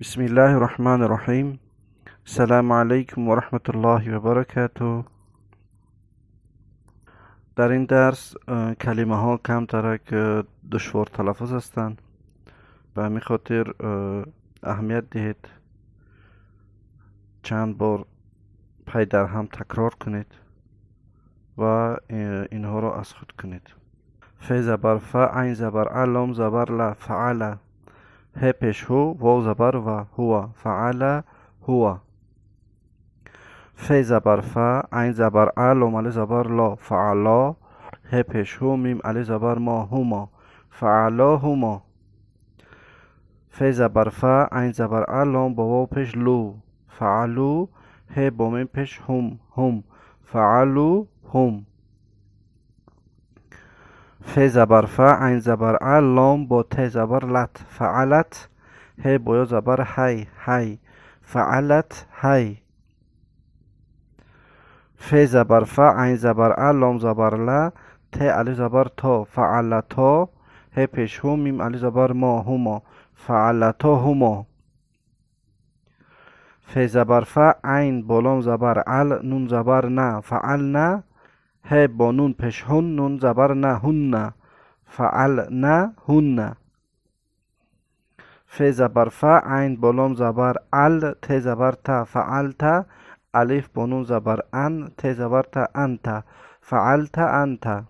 بسم الله الرحمن الرحیم. سلام علیکم و رحمت الله و برکاته. در این درس کلمه ها کم ترک دشوار تلفظ هستند. به همین خاطر اهمیت دهید چند بار پای در هم تکرار کنید و اینها را از خود کنید. ف زبر ف، عین زبر ع، لام زبر ل، فعل. ه پیش هو، واو زبر و، هو، فعل هو. ف زبر ف، عین زبر ع، لام الف زبر لا، فعلا. ه پیش هو، میم الف زبر ما، هما، فعلا هما. ف زبر ف، عین زبر ع، لام با واو پیش لو، فعلو. ه با میم پیش هم، هم، فعلو هم. ف زبر ف، عین زبر ع، لام با ت زبر لت، فعلت. ه با یا زبر هی، هی، فعلت هی. ف زبر ف، عین زبر ع، لام زبر ل، ت الف زبر تا، فعلتا. ه پیش هو، میم الف زبر ما، هما، فعلتا هما. ف زبر ف، عین با لام زبر ال، نون زبر نه، فعلنا. ه با نون پیش هن، نون زبر نه، هن، فعلنا هن. ف زبر ف، عین با لام زبر ال، ت زبر ت، فعلت. الف با نون زبر ان، ت زبر ت، انت، فعلت انت.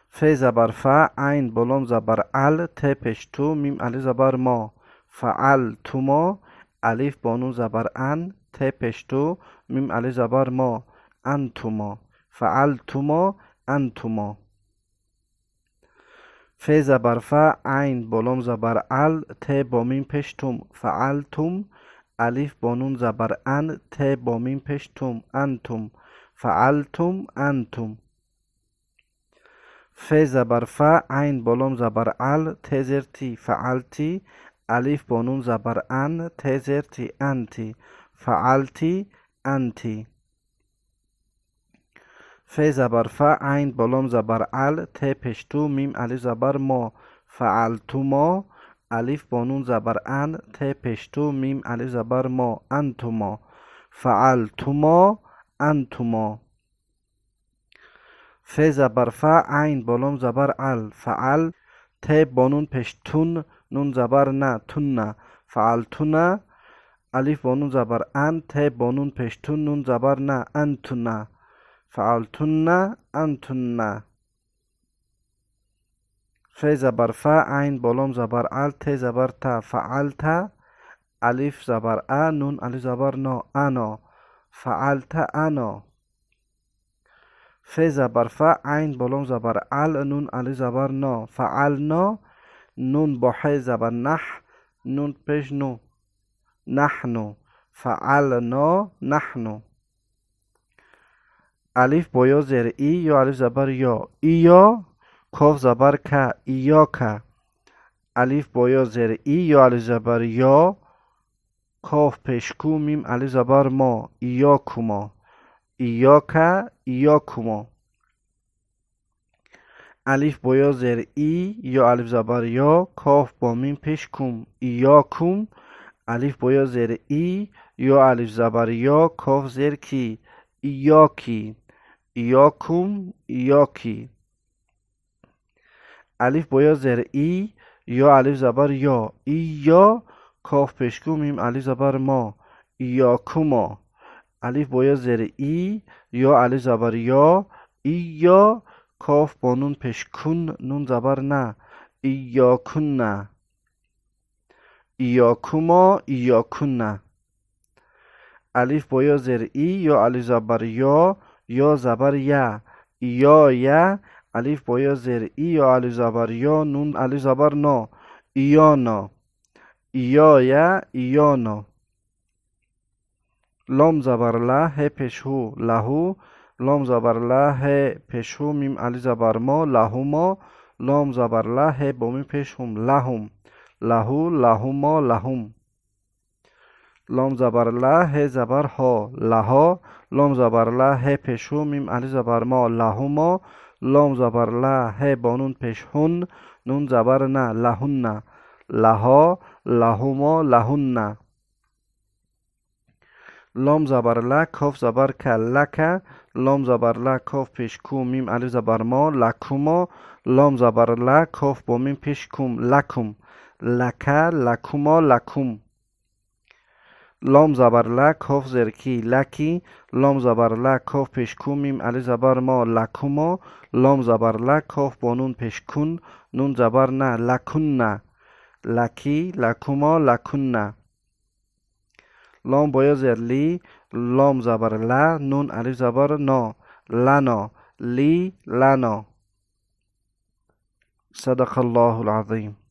ف زبر ف، عین با لام زبر ال، ت پیش تو، میم الف زبر ما، فعلتما. الف با نون زبر ان، ت پیش تو، میم الف زبر ما، انتما، فعلتما انتما. ف زبر ف، عین با لام زبر ال، ت با میم پیش توم، فعلتم. الف با نون زبر ان، ت با میم پیش توم، انتم، فعلتم انتم. ف زبر ف، عین با لام زبر ال، ت زیر تی، فعلتی. الف با نون زبر ان، ت زیر تی، انتی، فعلتی انتی. ف زبر ف، عین با لام زبر ال، ت پیش تو، میم الف زبر ما، فعلتما. الف با نون زبر ان، ت پیش تو، میم الف زبر ما، انتما، فعلتما انتما. ف زبر ف، عین با لام زبر ال، فعل. ت با نون پیش تون، نون زبر نه، تن، فعلتن. الف با نون زبر ان، ت با نون پیش تون، نون زبر نه، انتن، فعلتن انتن. ف زبر ف، عین با لام زبر ال، ت زبر ت، فعلت. الف زبر ا، نون الف زبر نا، انا، فعلت انا. ف زبر ف، عین با لام زبر ال، نون الف زبر نا، فعلنا. نون با ح زبر نح، نون پیش نو، نحنو، فعلنا نحنو. الف با یا زیر ای، یا الف زبر یا، ایا. کاف زبر که، ایاک. الف با یا زیر ای، یا الف زبر یا، کاف پیش کو، میم الف زبر ما، ایاکما، ایاک ایاکما. الف با یا زیر ای، یا الف زبر یا، کاف با میم پیش کم، ایاکم. الف با یا زیر ای، یا الف زبر یا، کاف زیر کی، ایاکی، ایاکم ایاکی. الف با یا زیر ای، یا الف زبر یا، یا، کاف پیش کو، میم الف زبر ما، ایاکما. الف با یا زیر ای، یا الف زبر یا، یا، کاف با نون پیش کن، نون زبر نه، ایاکن، ایاکما ایاکن. الف با یا زیر ای، یا الف زبر یا زبر یا، یا. الف با یا زیر ای، یا الف زبر یا، نون الف زبر نا، ایانا، یا ایانا. لام زبر له، ه پیش هو، لهو. لام زبر له، ه پیش هو، میم الف زبر ما، لهما. لام زبر له، ه با میم پیش هم، لهم، لهو لهما لهم. لام زبر له، ه زبر ها، لها. لام زبر له، ه پیش هو، میم الف زبر ما، لهما. لام زبر له، ه با نون پیش هن، نون زبر نه، لهن، لها لهما لهن. لام زبر ل کاف زبر ک لک. لام زبر ل کاف پیش کو میم الف زبر ما لکوما. لام زبر ل کاف با میم پیش کوم لکم. لک لکوما لکوم. لام زبر ل کاف زرکی لکی. لام زبر ل کاف پیش کو میم الف زبر ما لکوما. لام زبر ل کاف با نون پیش کن نون زبر نه لکن. لکی لکوما لکن. لام با یا زر لی. لام زبر ل نون الف زبر نا لنا لی لنا. صدق الله العظیم.